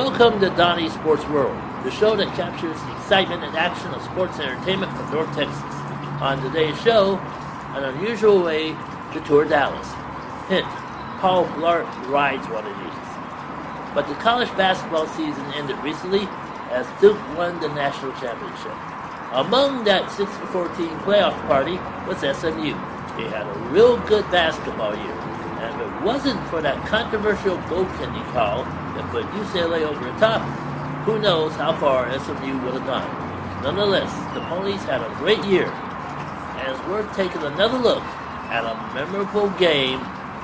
Welcome to Donnie's Sports World, the show that captures the excitement and action of sports and entertainment from North Texas. On today's show, an unusual way to tour Dallas. Hint, Paul Blart rides one of these. But the college basketball season ended recently as Duke won the national championship. Among that 6-14 playoff party was SMU. They had a real good basketball year. And if it wasn't for that controversial goaltending call that put UCLA over the top, who knows how far SMU would have gone. Nonetheless, the Ponies had a great year, and it's worth taking another look at a memorable game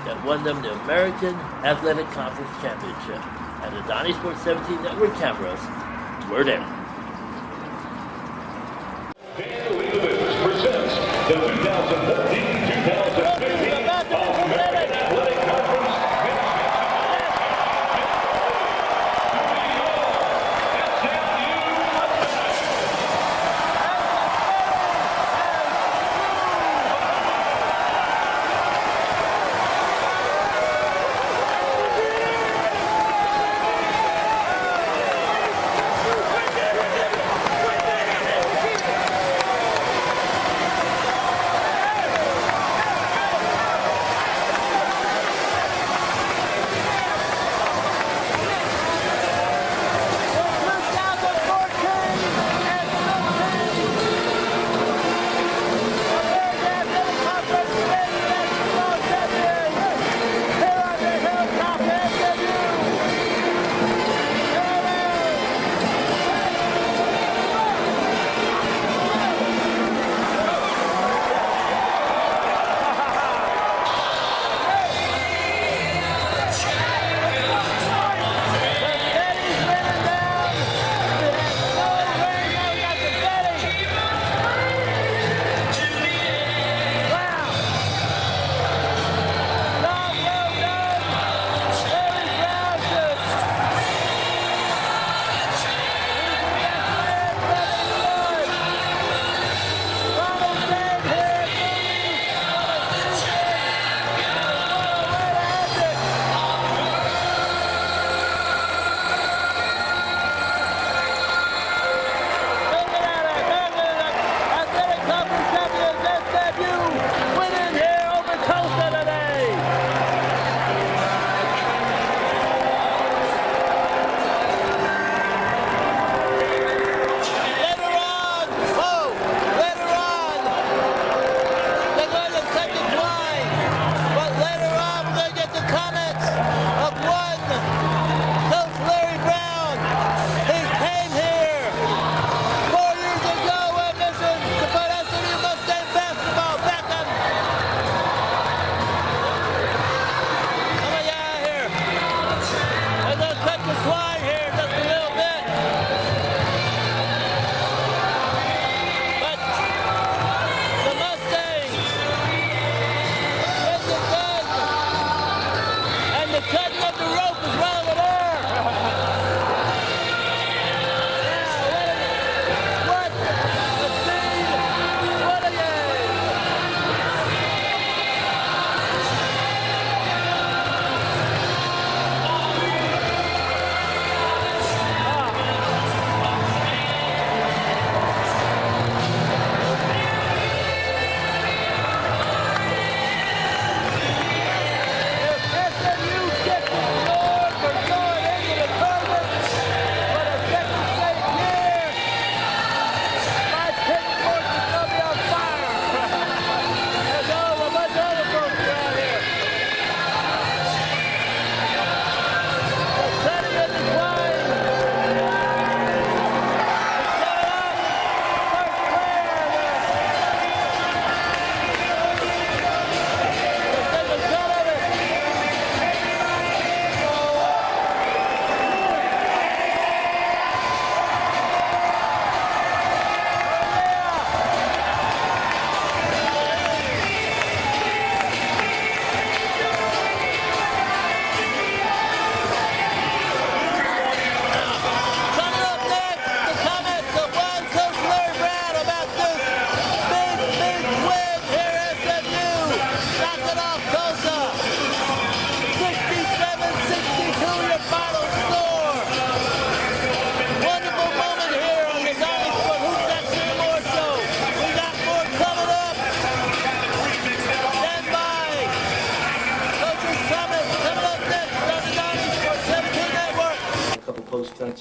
that won them the American Athletic Conference Championship. And the Donniesport'S 17 network cameras were there. Presents the 2014-2015 American Athletic Conference.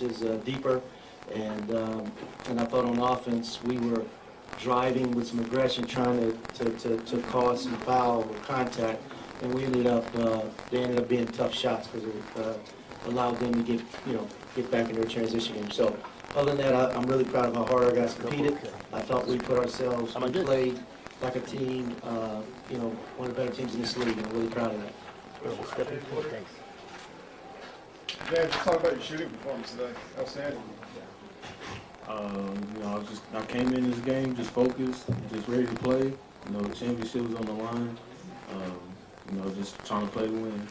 is deeper, and I thought on offense we were driving with some aggression, trying to cause some foul or contact, and we ended up they ended up being tough shots because it allowed them to get back in their transition game. So other than that, I'm really proud of how hard our guys competed. I thought we put ourselves, we played like a team, one of the better teams in this league, and I'm really proud of that. Dan, just talk about your shooting performance today. Outstanding. I came in this game just focused, just ready to play. The championship was on the line. Just trying to play to win.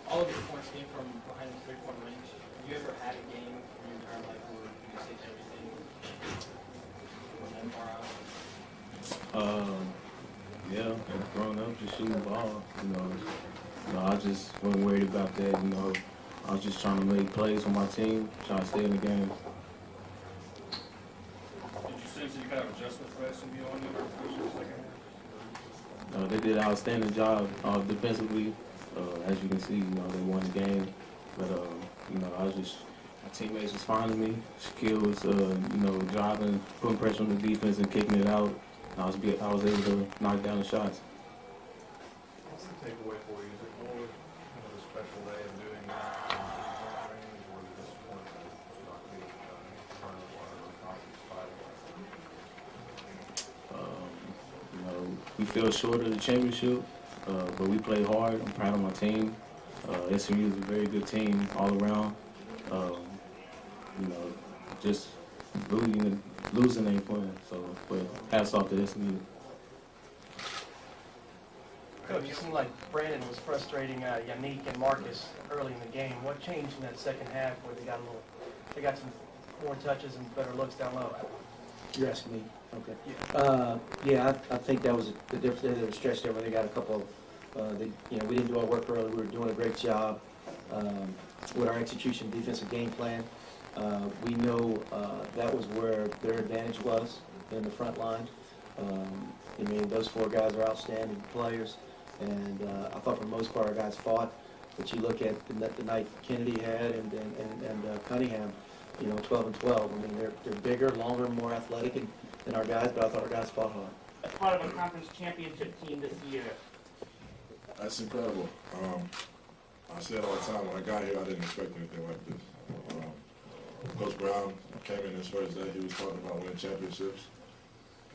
All of your points came from behind the three-point range. Have you ever had a game in your entire life where you take everything from that far out? Yeah, growing up, just shooting the ball. I just wasn't worried about that. I was just trying to make plays for my team, trying to stay in the game. Did you sense that you kind of adjustment for SMU on you for the second half? They did an outstanding job defensively. As you can see, they won the game. But, my teammates was finding me. Shaquille was, driving, putting pressure on the defense and kicking it out. I was able to knock down the shots. What's the takeaway for you? Is it more a special day of doing that or the disappointment of not being tournament or conference final? We fell short of the championship, but we played hard. I'm proud of my team. SMU is a very good team all around. Just losing ain't fun. So, but hats off to SMU. Coach, it seemed like Brandon was frustrating Yannick and Marcus early in the game. What changed in that second half where they got some more touches and better looks down low? You're asking me? Okay. Yeah, I think that was the difference. There was a stretch there where they got a couple of, we didn't do our work early. We were doing a great job with our execution defensive game plan. We know that was where their advantage was in the front line. Those four guys are outstanding players, and I thought for the most part our guys fought. But you look at the night Kennedy had and Cunningham, 12 and 12. They're bigger, longer, more athletic than our guys, but I thought our guys fought hard. As part of a conference championship team this year. That's incredible. I said all the time, when I got here, I didn't expect anything like this. Coach Brown came in his first day, he was talking about winning championships.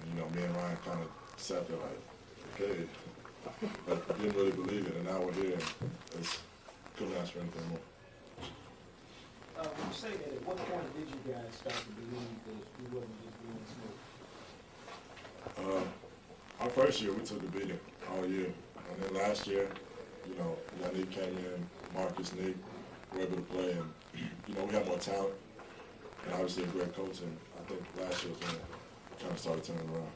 And, me and Ryan kind of sat there like, okay, but didn't really believe it. And now we're here, and couldn't ask for anything more. Would you say that at what point did you guys start to believe that you wasn't just doing smooth? Our first year, we took a beating all year. And then last year, Yannick came in, Marcus, Nick, were able to play, and, we had more talent. And obviously a great coach, and I think last year was when it kind of started turning around.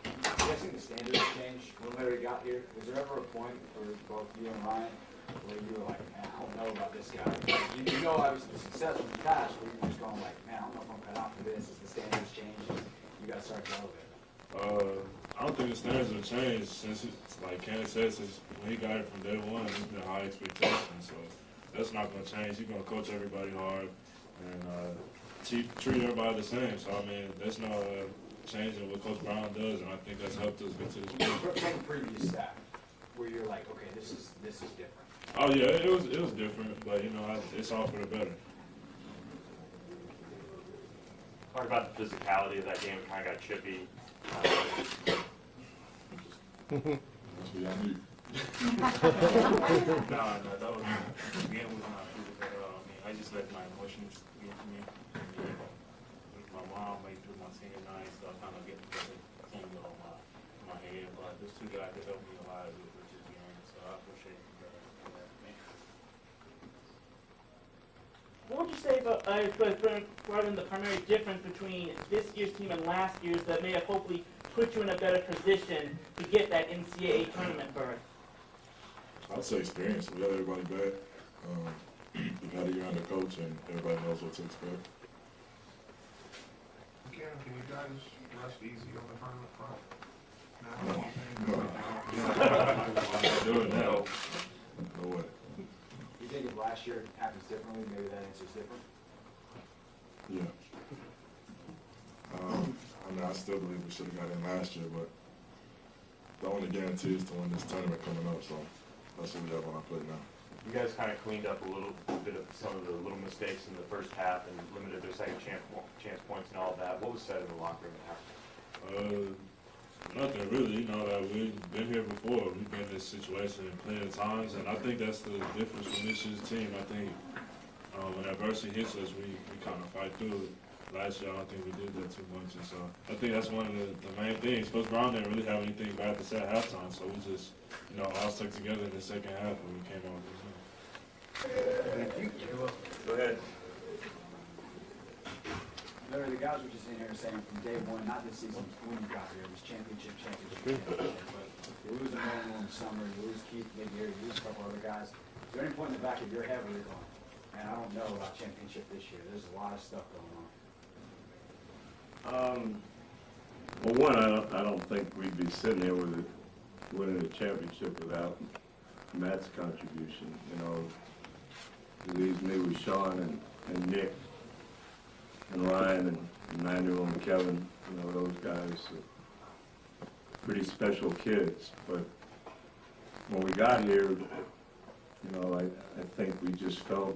I'm guessing the standards changed when Larry got here. Was there ever a point for both you and Ryan where you were like, man, I don't know about this guy? You know obviously the success from the past, where you're just going like, man, I don't know if I'm cut out for this. As the standards change, you got to start to elevate. I don't think the standards have changed since, like Kenny said, since when he got it from day one, it's been high expectations. So that's not going to change. He's going to coach everybody hard and treat everybody the same. So, there's no change in what Coach Brown does, and I think that's helped us get to this point. From the previous staff, where you're like, okay, this is different. Oh, yeah, it was different, but, it's all for the better. Talk about the physicality of that game. It kind of got chippy. That's what y'all need. No, that was, the game was not physical at all. I just let my emotions get to me. My mom made through my senior night, so I kind of get the team on my head. But those two guys that helped me a lot with this game, so I appreciate you guys for that. What would you say about the primary difference between this year's team and last year's that may have hopefully put you in a better position to get that NCAA tournament berth? I'd say experience. We got everybody back. We've had a year under coach, and everybody knows what to expect. Can you guys rest easy on the tournament front? No. Doing that. No way. Do you think if last year happens differently, maybe that answer's different? Yeah. I mean, I still believe we should have got in last year, but the only guarantee is to win this tournament coming up, so that's what we have on our plate now. You guys kind of cleaned up a little bit of some of the little mistakes in the first half and limited their second chance points and all of that. What was said in the locker room after? Nothing really. You know, we've been here before. We've been in this situation plenty of times, and I think that's the difference from this year's team. I think when adversity hits us, we kind of fight through it. Last year, I don't think we did that too much, and so I think that's one of the main things. Coach Brown didn't really have anything bad to say at halftime, so we just, you know, all stuck together in the second half when we came out with this. Go ahead. Larry, the guys were just in here saying from day one, not this season, when you got here, it was championship. But you lose a man in the summer, you lose Keith mid-year, you lose a couple other guys. Is there any point in the back of your head where you're going, man, I don't know about championship this year. There's a lot of stuff going on. Well, one, I don't think we'd be sitting here with winning a championship without Matt's contribution. You know, it leaves me with Sean and Nick and Ryan and Emmanuel and Kevin. You know, those guys are pretty special kids. But when we got here, you know, I think we just felt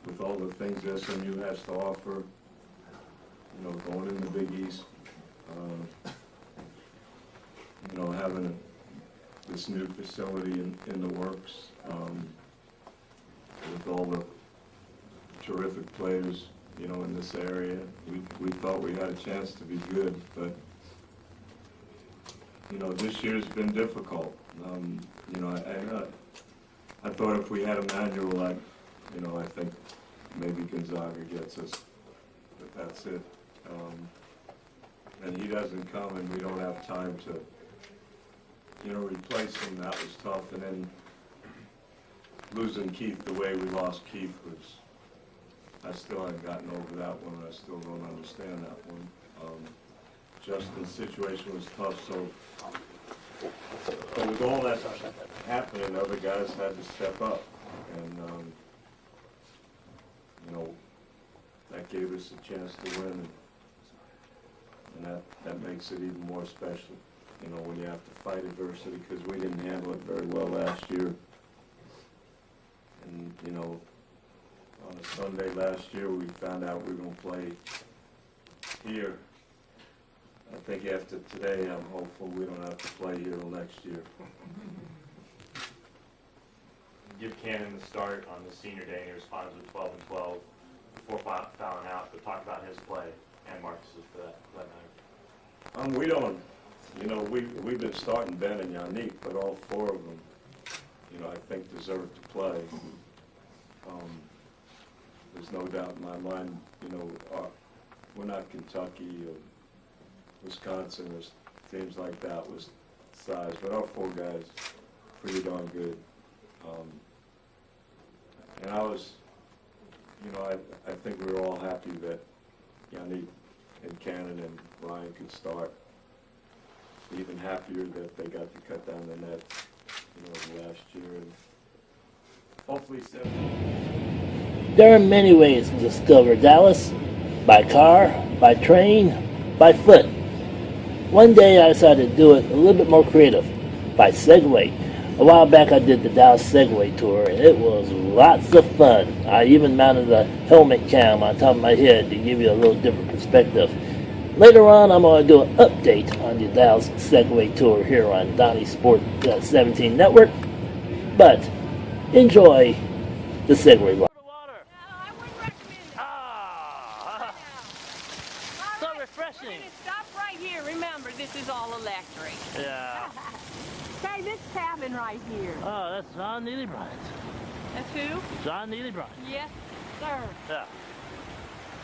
with all the things SMU has to offer, you know, going in the Big East, you know, having this new facility in the works, with all the terrific players, you know, in this area, we thought we had a chance to be good, but, you know, this year's been difficult. You know, I thought if we had a manual, you know, I think maybe Gonzaga gets us, but that's it. And he doesn't come, and we don't have time to, you know, replace him. That was tough. And then losing Keith the way we lost Keith was, I still haven't gotten over that one. I still don't understand that one. Justin's situation was tough, so with all that happening, other guys had to step up. And, you know, that gave us a chance to win. And that makes it even more special, you know, when you have to fight adversity, because we didn't handle it very well last year. And, you know, on a Sunday last year, we found out we were going to play here. I think after today, I'm hopeful we don't have to play here till next year. Give Cannon the start on the senior day, and he responds with 12 and 12 before fouling out, but talk about his play and Marcus's for that matter. We don't, you know, we've been starting Ben and Yannick, but all four of them, you know, I think deserve to play. There's no doubt in my mind, you know, we're not Kentucky or Wisconsin or teams like that with size, but our four guys pretty darn good. And I was, you know, I think we were all happy that Yannick and Cannon and Ryan could start. Even happier that they got to cut down the net, you know, last year, and hopefully 7. There are many ways to discover Dallas: by car, by train, by foot. One day I decided to do it a little bit more creative, by Segway. A while back I did the Dallas Segway tour, and it was lots of fun. I even mounted a helmet cam on top of my head to give you a little different perspective. Later on, I'm going to do an update on the Dallas Segway tour here on Donniesport'S 17 Network. But enjoy the Segway ride. I wouldn't recommend it. So refreshing. We're going to stop right here. Remember, this is all electric. Yeah. Say, this cabin right here. Oh, that's John Neely-Bryant. That's who? John Neely-Bryant. Yes, sir. Yeah.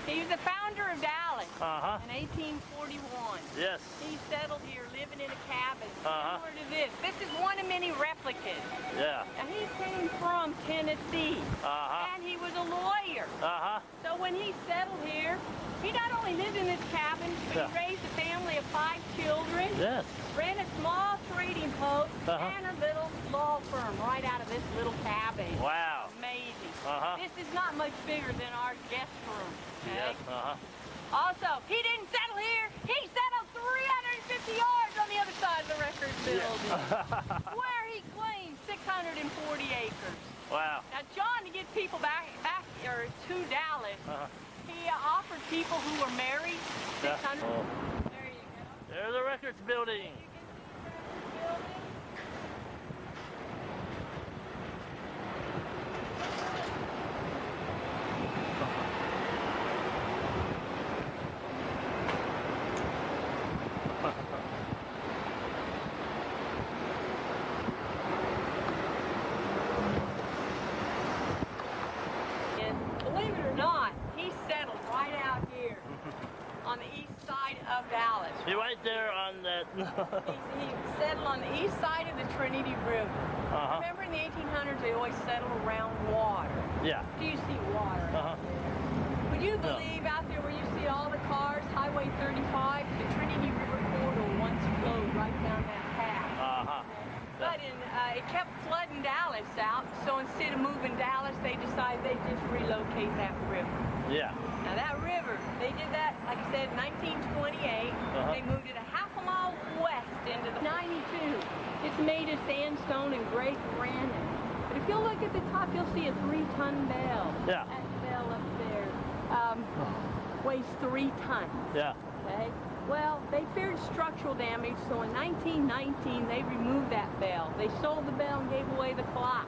He was the founder of Dallas Uh-huh. in 1841. Yes. He settled here living in a cabin Uh-huh. similar to this. This is one of many replicas. Yeah. And he came from Tennessee. Uh-huh. And he was a lawyer. Uh-huh. So when he settled here, He not only lived in this cabin, but he raised a family of 5 children. Yes. Ran a small trading post and a little law firm right out of this little cabin. Wow. Amazing. This is not much bigger than our guest room. Okay? Yes. Also, he didn't settle here. He settled 350 yards on the other side of the record building, where he claimed 640 acres. Wow. Now, John, to get people back or to Dallas, he offered people who were married 600. Oh. There you go. There's the records building. Believe it or not, he settled right out here on the east side of Dallas. He right there on that. he settled on the east side of the Trinity River. Remember in the 1800s, they always settled around water. Yeah. Do you see water out there? Would you believe out there where you see all the cars, Highway 35, the Trinity River corridor once flowed right down that path? But it kept flooding Dallas out, so instead of moving Dallas, they decided they'd just relocate that river. Yeah. Now that river, they did that, like I said, in 1928. They moved it a half a mile west into the 92. It's made of sandstone and gray granite. But if you'll look at the top, you'll see a 3-ton bell. Yeah. That bell up there weighs 3 tons. Yeah. Okay. Well, they feared structural damage, so in 1919 they removed that bell. They sold the bell and gave away the clock.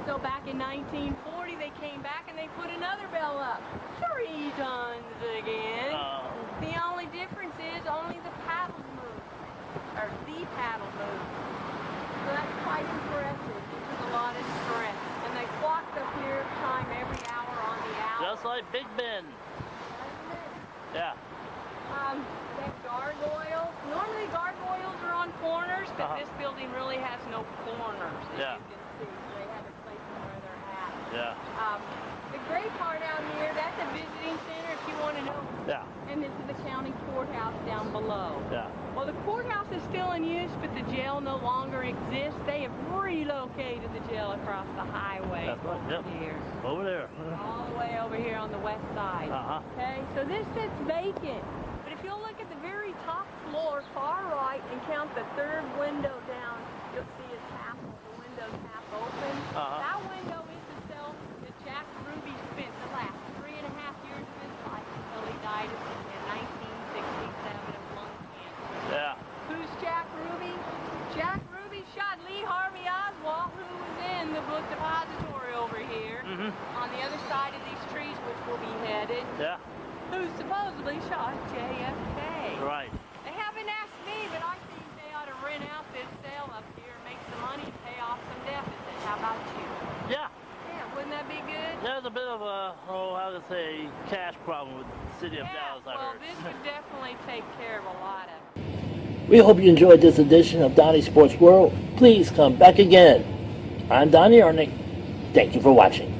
So back in 1940 they came back and they put another bell up. 3 tons again. The only difference is only the paddles move, or the paddle move. So that's quite impressive. It took a lot of strength. And they clocked up here time every hour on the hour. Just like Big Ben. Yeah. They have gargoyles. Normally gargoyles are on corners, but this building really has no corners, as you can see. They had to place them where they're at. Yeah. The great part out here, that's a visiting center if you want to know. Yeah. And this is the county courthouse down below. Yeah. Well, the courthouse is still in use, but the jail no longer exists. They have relocated the jail across the highway here. Over there. All the way over here on the west side. Okay, so this sits vacant. But if you'll look at the very top floor, far right, and count the 3rd window down, you'll see it's half, the window's half open. That window is the cell that Jack Ruby spent the last 3.5 years of his life until he died in 1967 of lung cancer. Yeah. Who's Jack Ruby? Jack Ruby shot Lee Harvey Oswald, who was in the book depository over here, on the other side of these trees, which will be headed. Yeah. Who supposedly shot JFK. Right. They haven't asked me, but I think they ought to rent out this sale up here and make some money to pay off some deficit. How about you? Yeah. Yeah, wouldn't that be good? There's a bit of a, how to say, cash problem with the city of Dallas, I well, heard. this would definitely take care of a lot of it. We hope you enjoyed this edition of Donnie Sports World. Please come back again. I'm Donnie Arnick. Thank you for watching.